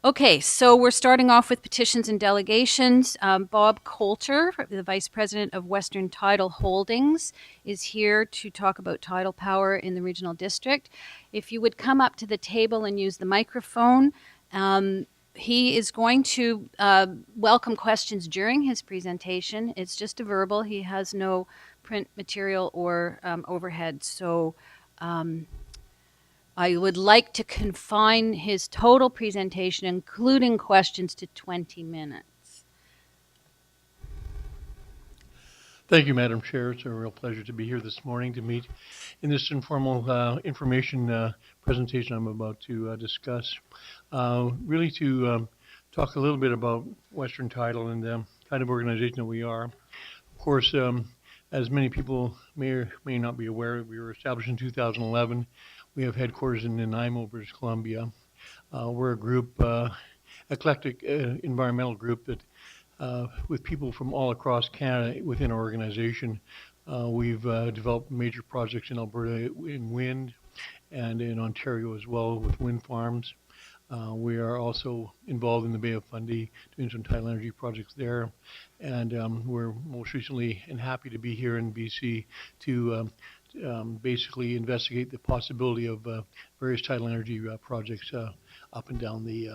Okay, so we're starting off with petitions and delegations. Bob Coulter, the Vice President of Western Tidal Holdings, is here to talk about tidal power in the regional district. If you would come up to the table and use the microphone, he is going to welcome questions during his presentation. It's just a verbal. He has no print material or overhead, so I would like to confine his total presentation, including questions, to 20 minutes. Thank you, Madam Chair. It's a real pleasure to be here this morning to meet in this informal information presentation I'm about to discuss. Really to talk a little bit about Western Tidal and the kind of organization that we are. Of course, as many people may or may not be aware, we were established in 2011. We have headquarters in Nanaimo, British Columbia. We're a group, eclectic environmental group that with people from all across Canada within our organization. We've developed major projects in Alberta in wind and in Ontario as well with wind farms. We are also involved in the Bay of Fundy doing some tidal energy projects there. And we're most recently and happy to be here in BC to basically investigate the possibility of various tidal energy projects up and down the,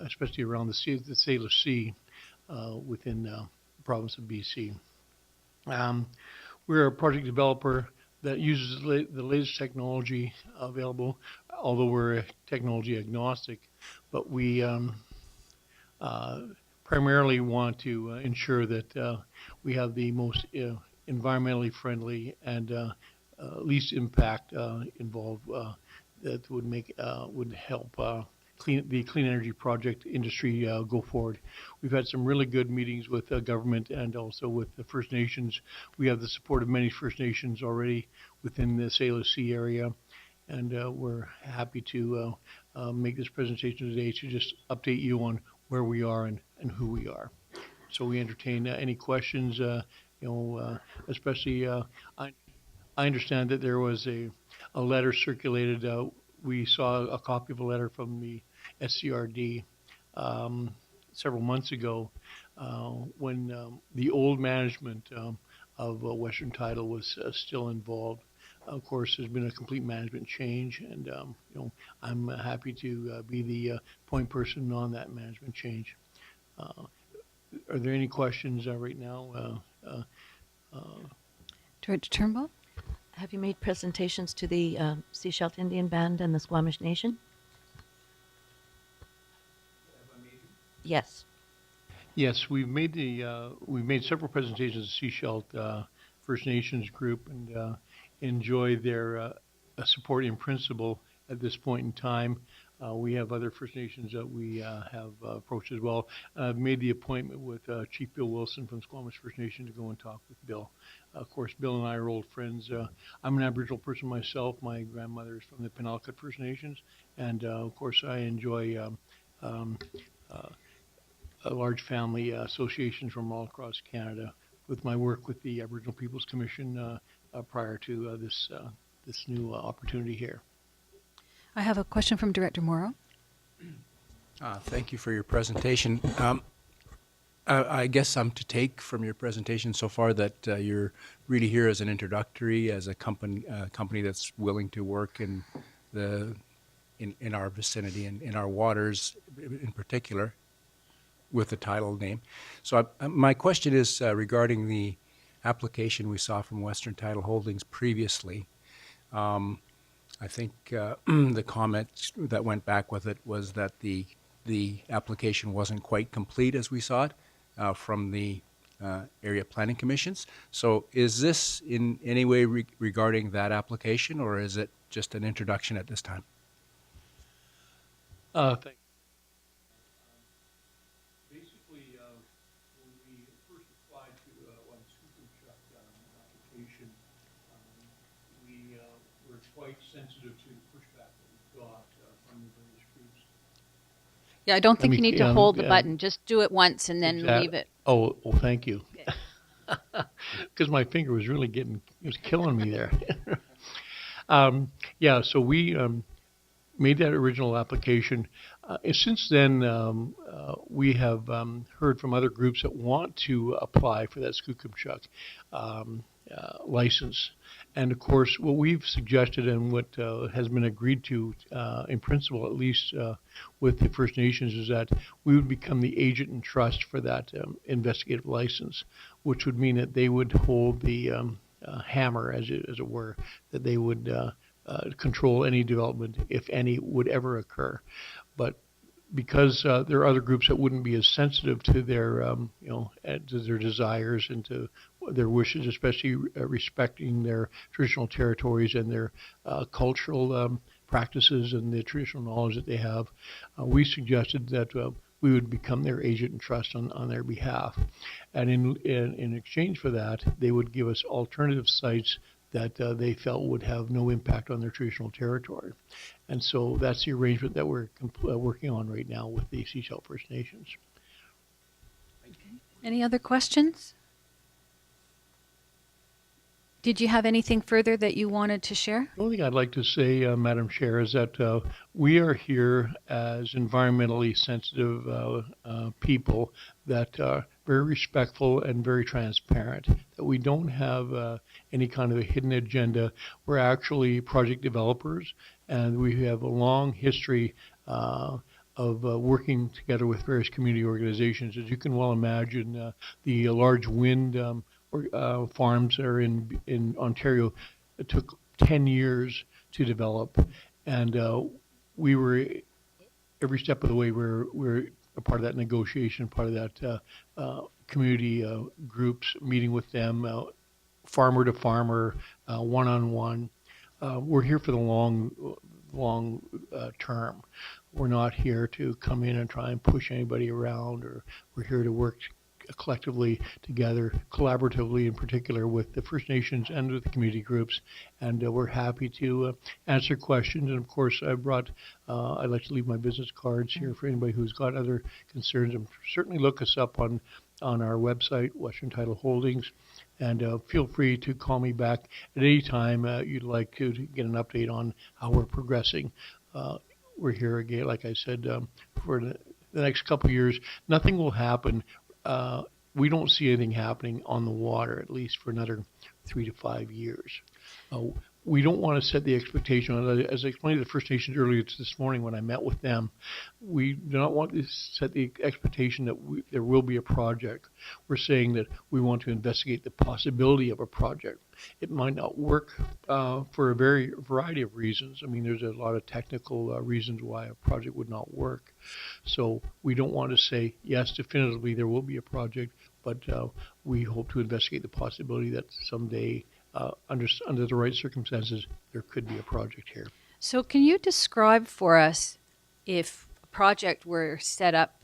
especially around the Salish Sea within the province of BC. We're a project developer that uses the latest technology available, although we're technology agnostic, but we primarily want to ensure that we have the most environmentally friendly and least impact involved that would help the clean energy project industry go forward. We've had some really good meetings with government and also with the First Nations. We have the support of many First Nations already within the Salish Sea area, and we're happy to make this presentation today to just update you on where we are and who we are. So we entertain any questions, especially I understand that there was a letter circulated. We saw a copy of a letter from the SCRD several months ago when the old management of Western Tidal was still involved. Of course, there's been a complete management change, and I'm happy to be the point person on that management change. Are there any questions right now? Director Turnbull? Have you made presentations to the Seashell Indian Band and the Squamish Nation? Yes. Yes, we've made several presentations to Seashell First Nations group and enjoy their support in principle at this point in time. We have other First Nations that we have approached as well. I've made the appointment with Chief Bill Wilson from Squamish First Nation to go and talk with Bill. Of course, Bill and I are old friends. I'm an Aboriginal person myself. My grandmother is from the Penelkut First Nations. And of course, I enjoy a large family associations from all across Canada with my work with the Aboriginal Peoples Commission prior to this new opportunity here. I have a question from Director Morrow. Thank you for your presentation. I guess I'm to take from your presentation so far that you're really here as an introductory, as a company that's willing to work in our vicinity and in our waters in particular, with the tidal name. So my question is regarding the application we saw from Western Tidal Holdings previously. I think the comment that went back with it was that the application wasn't quite complete as we saw it from the area planning commissions. So is this in any way regarding that application, or is it just an introduction at this time? Thank you. Basically, when we first applied to on Super application, we were quite sensitive to the pushback that we got from the various groups. Yeah, I don't think you need to hold the button. Just do it once and then leave it. Oh, well, thank you. Because my finger was really it was killing me there. Yeah, so we made that original application. Since then, we have heard from other groups that want to apply for that Skookumchuck license. And of course, what we've suggested and what has been agreed to, in principle at least, with the First Nations, is that we would become the agent and trust for that investigative license, which would mean that they would hold the hammer, as it were, that they would control any development, if any, would ever occur. But because there are other groups that wouldn't be as sensitive to their, to their desires and to their wishes, especially respecting their traditional territories and their cultural practices and the traditional knowledge that they have, we suggested that we would become their agent and trust on their behalf. And in exchange for that, they would give us alternative sites that they felt would have no impact on their traditional territory. And so that's the arrangement that we're working on right now with the Sechelt First Nations. Any other questions? Did you have anything further that you wanted to share? The only thing I'd like to say, Madam Chair, is that we are here as environmentally sensitive people that are very respectful and very transparent, that we don't have any kind of a hidden agenda. We're actually project developers, and we have a long history of working together with various community organizations. As you can well imagine, the large wind farms are in Ontario. It took 10 years to develop, and we were every step of the way we're a part of that negotiation, part of that community groups, meeting with them, farmer to farmer, one-on-one. We're here for the long term. We're not here to come in and try and push anybody around, or we're here to work collectively together, collaboratively in particular, with the First Nations and with the community groups. And we're happy to answer questions. And of course, I'd like to leave my business cards here for anybody who's got other concerns. And certainly look us up on our website, Western Tidal Holdings. And feel free to call me back at any time you'd like to get an update on how we're progressing. We're here again, like I said, for the next couple of years. Nothing will happen. We don't see anything happening on the water, at least for another 3 to 5 years. We don't want to set the expectation, as I explained to the First Nations earlier this morning when I met with them, we do not want to set the expectation that there will be a project. We're saying that we want to investigate the possibility of a project. It might not work for a variety of reasons. I mean, there's a lot of technical reasons why a project would not work. So we don't want to say, yes, definitively there will be a project, but we hope to investigate the possibility that someday, under the right circumstances, there could be a project here. So can you describe for us, if a project were set up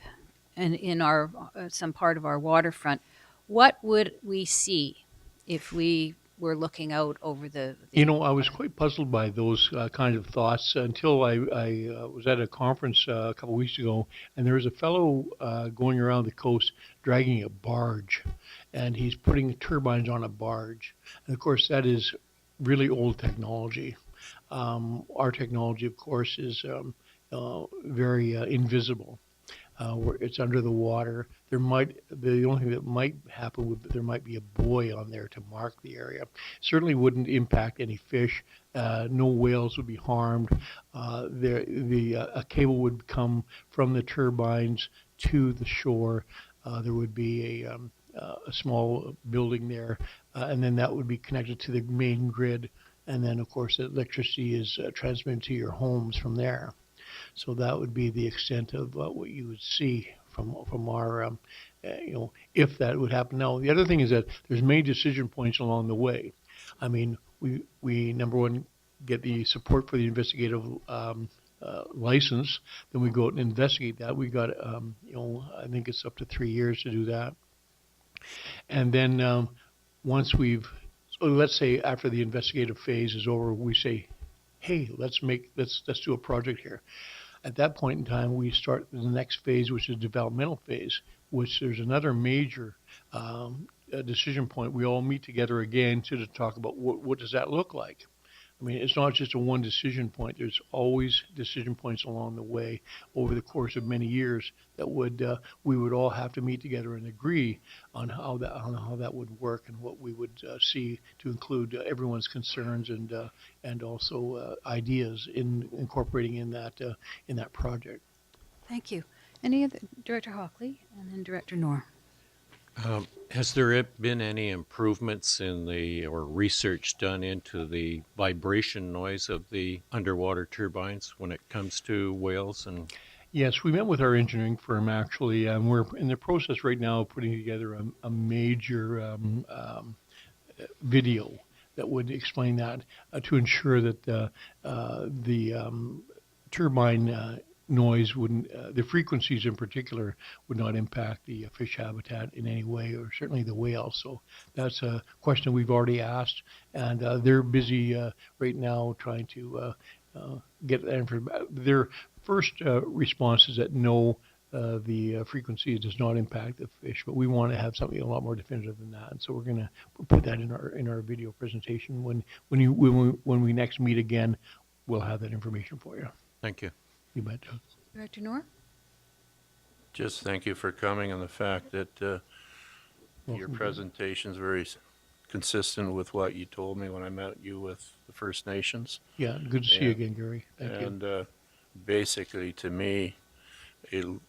in our some part of our waterfront, what would we see if we were looking out over the I was quite puzzled by those kind of thoughts until I was at a conference a couple of weeks ago, and there was a fellow going around the coast dragging a barge, and he's putting turbines on a barge. And of course, that is really old technology. Our technology, of course, is very invisible. It's under the water. The only thing that might happen would there might be a buoy on there to mark the area. Certainly wouldn't impact any fish. No whales would be harmed. A cable would come from the turbines to the shore. There would be a small building there, and then that would be connected to the main grid. And then, of course, the electricity is transmitted to your homes from there. So that would be the extent of what you would see from our, if that would happen. Now, the other thing is that there's many decision points along the way. I mean, we number one, get the support for the investigative license. Then we go out and investigate that. We got, I think it's up to 3 years to do that. And then once let's say after the investigative phase is over, we say, hey, let's do a project here. At that point in time, we start the next phase, which is developmental phase, which there's another major decision point. We all meet together again to talk about what does that look like. I mean, it's not just a one decision point. There's always decision points along the way over the course of many years that we would all have to meet together and agree on how that would work and what we would see to include everyone's concerns and also ideas in incorporating in that project. Thank you. Any other, Director Hockley and then Director Knorr. Has there been any improvements or research done into the vibration noise of the underwater turbines when it comes to whales? And Yes, we met with our engineering firm actually, and we're in the process right now of putting together a major video that would explain that to ensure that the turbine noise wouldn't, the frequencies in particular would not impact the fish habitat in any way, or certainly the whales. So that's a question we've already asked, and they're busy right now trying to get that information. Their first response is that no, the frequency does not impact the fish, but we want to have something a lot more definitive than that. And so we're going to put that in our video presentation. When we next meet again, we'll have that information for you. thank you. You bet. Director Knorr? Just thank you for coming, and the fact that your Welcome. presentation is very consistent with what you told me when I met you with the First Nations. Yeah, good to see you Yeah. again, Gary. Thank you. And basically, to me,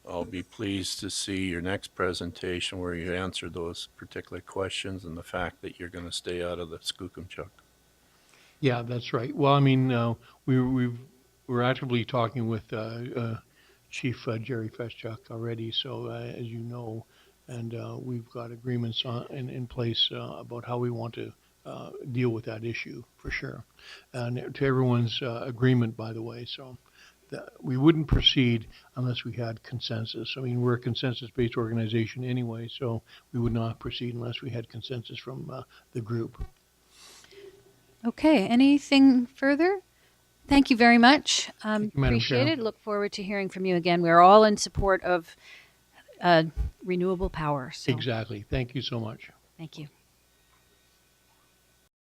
I'll be pleased to see your next presentation where you answer those particular questions and the fact that you're going to stay out of the Skookumchuck. Yeah, that's right. Well, I mean, we're actively talking with Chief Jerry Feschuk already, so as you know, and we've got agreements in place about how we want to deal with that issue for sure, and to everyone's agreement, by the way. So we wouldn't proceed unless we had consensus. I mean, we're a consensus-based organization anyway, so we would not proceed unless we had consensus from the group. Okay, anything further? Thank you very much. Madam Appreciate Chair. it. Look forward to hearing from you again. We're all in support of renewable power. So Exactly. Thank you so much. thank you.